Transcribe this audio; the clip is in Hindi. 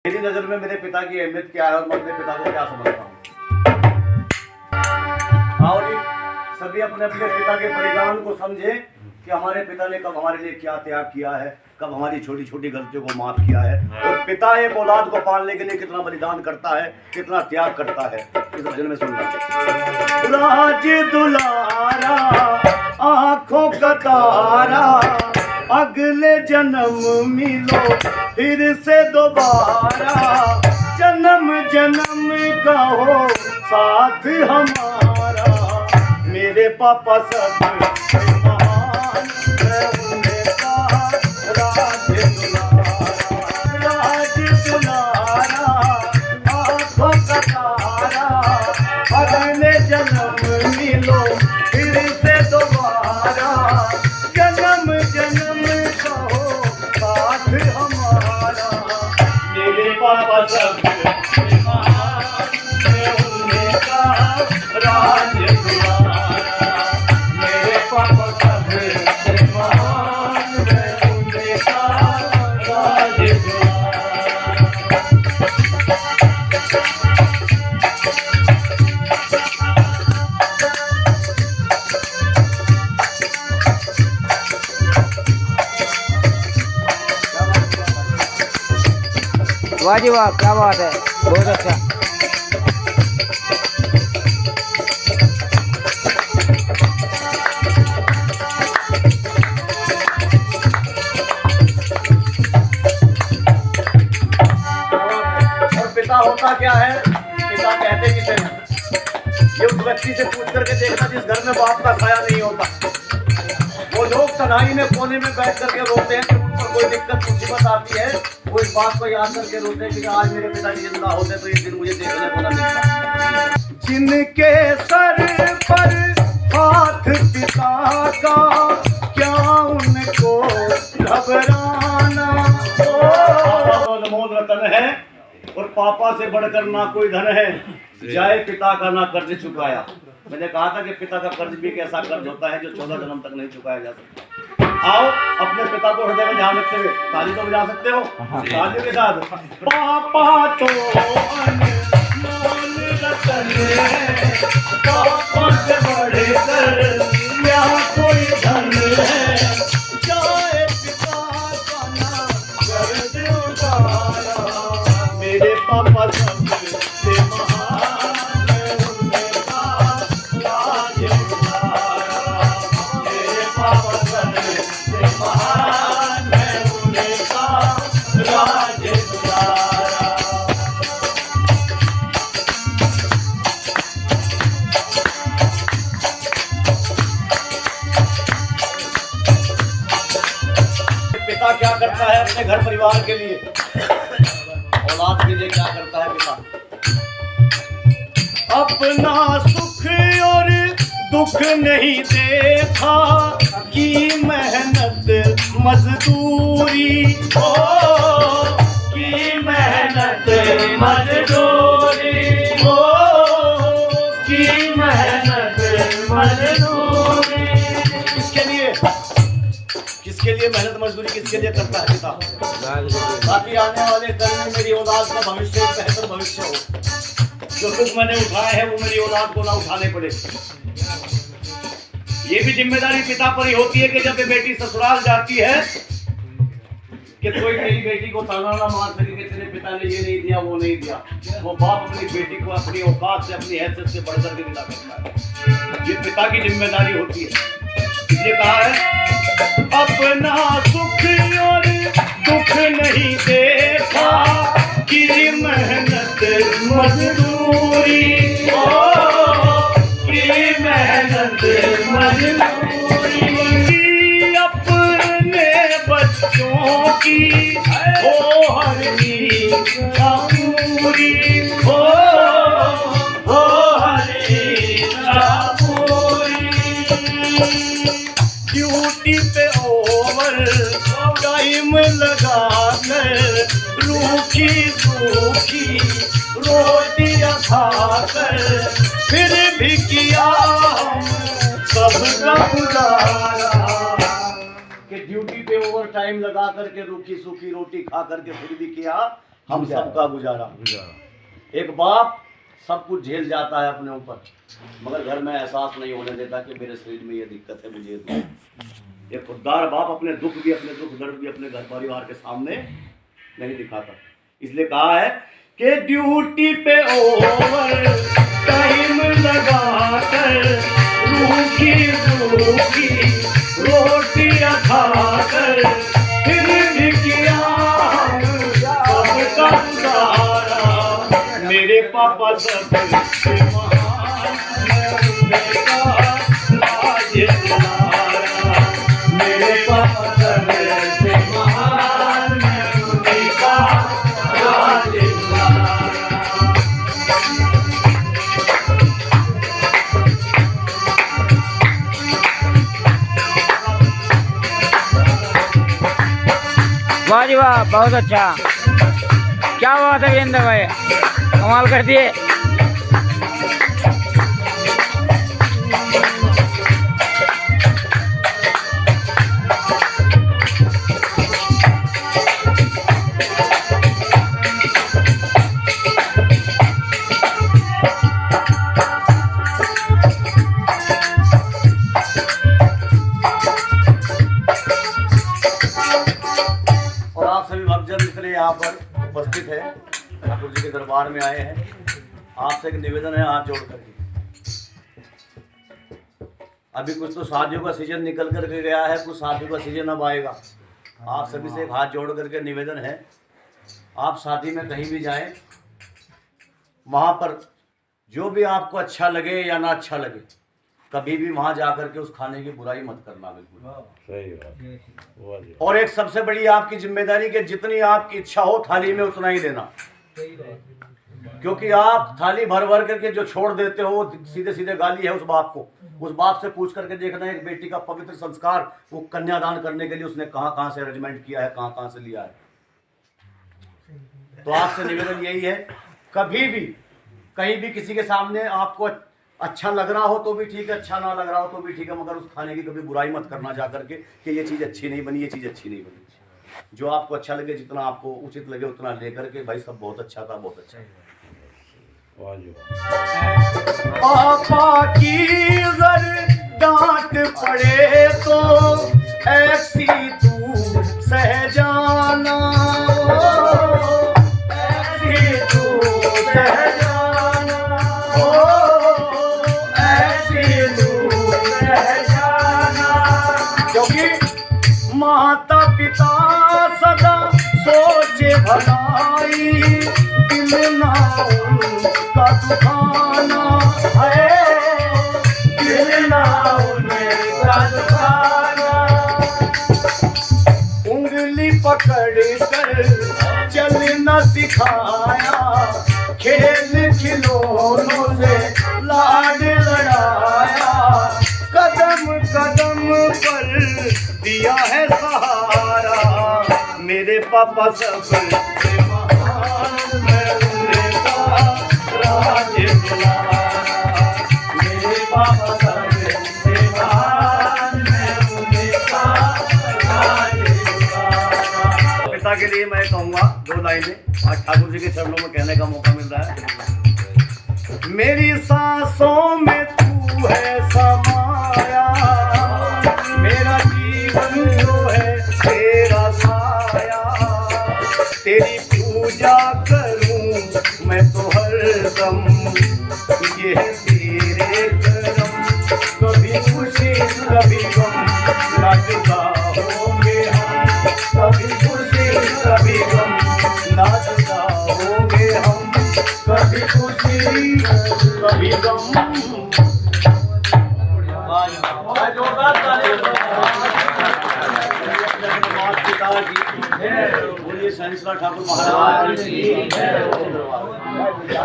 मेरी नजर में मेरे पिता की अहमियत क्या है और मैं अपने पिता को क्या समझता हूँ। और सभी अपने अपने पिता के बलिदान को समझे कि हमारे पिता ने कब हमारे लिए क्या त्याग किया है, कब हमारी छोटी छोटी गलतियों को माफ किया है और पिता एक औलाद को पालने के लिए कितना बलिदान करता है, कितना त्याग करता है। इस भजन में सुनना राज दुलारा आंखों का तारा, अगले जन्म मिलो फिर से दोबारा, जन्म जन्म का हो साथ हमारा। मेरे पापा सब महान, मैं उनका राज दुलारा, राज दुलारा आंखों का तारा, अगले जन्म मिलो फिर से दोबारा, जन्म जन्म का हो साथ हमारा। मेरे पापा सब महान, मैं उनका राज दुलारा, मेरे पापा सब महान, मैं उनका राज दुलारा। वाह जी वाह, क्या बात है, बहुत अच्छा। और पिता होता क्या है, पिता कहते किसे हैं? ये उस व्यक्ति से पूछ करके देखना जिस घर में बाप का साया नहीं होता। वो लोग तन्हाई में कोने में बैठ करके रोते हैं कि उन पर कोई दिक्कत मुसीबत आती है, वो इस बात को याद करके रोते हैं कि आज मेरे पिताजी जिंदा होते तो एक दिन मुझे देखने को न मिलता। जिनके सर पर हाथ पिता का, क्या उनको घबराना। अनमोल रतन है और पापा से बढ़कर ना कोई धन है, जाए पिता का ना कर्ज चुकाया। मैंने कहा था कि पिता का कर्ज भी एक ऐसा कर्ज होता है जो 14 जन्म तक नहीं चुकाया जा सकता। आओ अपने पिता को हृदय में ध्यान रखते हुए ताली तो बजा सकते हो, तालियों के साथ। पापा तो अनमोल रतन है, पापा से बढ़कर क्या कोई धन है, जाए पिता का ना कर्ज उतारा। मेरे पापा सबसे महान, मैं उनका राज दुलारा, मेरे पापा सबसे महान, मैं उनका राज दुलारा। पिता क्या करता है अपने घर परिवार के लिए, औलाद के लिए क्या करता है पिता? अपना सुख और दुख नहीं देखा, की मेहनत मजदूरी हो, की मेहनत मजदूरी हो, की मेहनत मजदूरी। किसके लिए मेहनत मजदूरी किसके लिए करता है पिता? ताकि आने वाले कल में मेरी औलाद का भविष्य एक बेहतर भविष्य हो। जो दुख मैंने उठाए हैं वो मेरी औलाद को ना उठाने पड़े। ये भी जिम्मेदारी पिता पर ही होती है कि जब बेटी ससुराल जाती है कि कोई मेरी बेटी को ताना ना मार सके कि तेरे पिता ने ये नहीं दिया वो नहीं दिया। वो बाप अपनी बेटी को अपनी औकात से अपनी हैसियत से बढ़कर के विदा करता है। ये पिता की जिम्मेदारी होती है। इसलिए कहा है अपना सुख और दुख नहीं देखा, कि मेहनत मजदूरी हो, कि मेहनत मजदूरी। अपने बच्चों की हो हर इच्छा पूरी हो हर इच्छा पूरी। ड्यूटी पे ओवर टाइम लगा कर, रूखी सूखी रोटियां खाकर, फिर भी किया सबका गुजारा। कि ड्यूटी पे ओवर टाइम लगा करके रूखी सूखी रोटी खा करके फिर भी किया हम सबका गुजारा। एक बाप सब कुछ झेल जाता है अपने ऊपर, मगर घर में एहसास नहीं होने देता कि मेरे शरीर में ये दिक्कत है, मुझे एक खुददार बाप अपने दुख दर्द भी अपने घर परिवार के सामने नहीं दिखाता। इसलिए कहा है कि ड्यूटी पे ओवर टाइम लगा कर रूखी रोटियां खाकर फिर भी किया सबका गुजारा। मेरे पापा सबसे महान, मेरे पापा सबसे महान, वाह जी वाह, बहुत अच्छा, क्या बात है वीरेंद्र भाई, कमाल कर दिए। और आप सभी भक्तजन इसलिए यहाँ पर उपस्थित है, ठाकुर जी के दरबार में आए हैं। आपसे एक निवेदन है हाथ जोड़ करके। अभी कुछ तो शादियों का सीजन निकल करके गया है, कुछ शादियों का सीजन अब आएगा। आप सभी से एक हाथ जोड़ करके निवेदन है, आप शादी में कहीं भी जाएं, वहाँ पर जो भी आपको अच्छा लगे या ना अच्छा लगे, कभी भी वहाँ जा करके उस खाने की बुराई मत करना, बिल्कुल सही बात। और एक सबसे बड़ी आपकी जिम्मेदारी कि जितनी आपकी इच्छा हो थाली में उतना ही देना, क्योंकि आप थाली भर भर करके जो छोड़ देते हो सीधे सीधे गाली है उस बाप को। उस बाप से पूछ करके देखना एक बेटी का पवित्र संस्कार वो कन्यादान करने के लिए उसने कहाँ कहाँ से अरेंजमेंट किया है, कहाँ कहाँ से लिया है। तो आपसे निवेदन यही है, कभी भी कहीं भी किसी के सामने आपको अच्छा लग रहा हो तो भी ठीक है, अच्छा ना लग रहा हो तो भी ठीक है, मगर उस खाने की कभी बुराई मत करना जा करके कि ये चीज़ अच्छी नहीं बनी, ये चीज़ अच्छी नहीं बनी। जो आपको अच्छा लगे, जितना आपको उचित लगे उतना लेकर के, भाई सब बहुत अच्छा था, बहुत अच्छा है। पापा की अगर डांट पड़े तो ऐसी तू सह जाना, ऐसी तू सह जाना, ऐसी तू सह जाना। क्योंकि माता पिता सदा सोचे भलाई, दिल ना उनका दुखाना है, दिल ना उनका दुखाना। उंगली पकड़ कर चलना सिखाया, खेल खिलौनों से लाड लड़ाया, कदम कदम पर दिया है सहारा। मेरे पापा सबसे महान, मैं उनका राज दुलारा। मेरे पापा सबसे महान, मैं उनका राज दुलारा। पिता के लिए मैं कहूँगा 2 लाइनें, आज ठाकुर जी के चरणों में कहने का मौका मिल रहा है। मेरी सांसों में तू है समाया, मेरा जीवन जो है तेरा साया। तेरी पूजा करूं मैं तो हरदम, ये है तेरे करम। कभी खुशी कभी गम ना जुदा होंगे हम, कभी खुशी कभी गम ना जुदा होंगे हम, कभी खुशी कभी गम। जोरदार बोलिए सहनसला ठाकुर महाराज।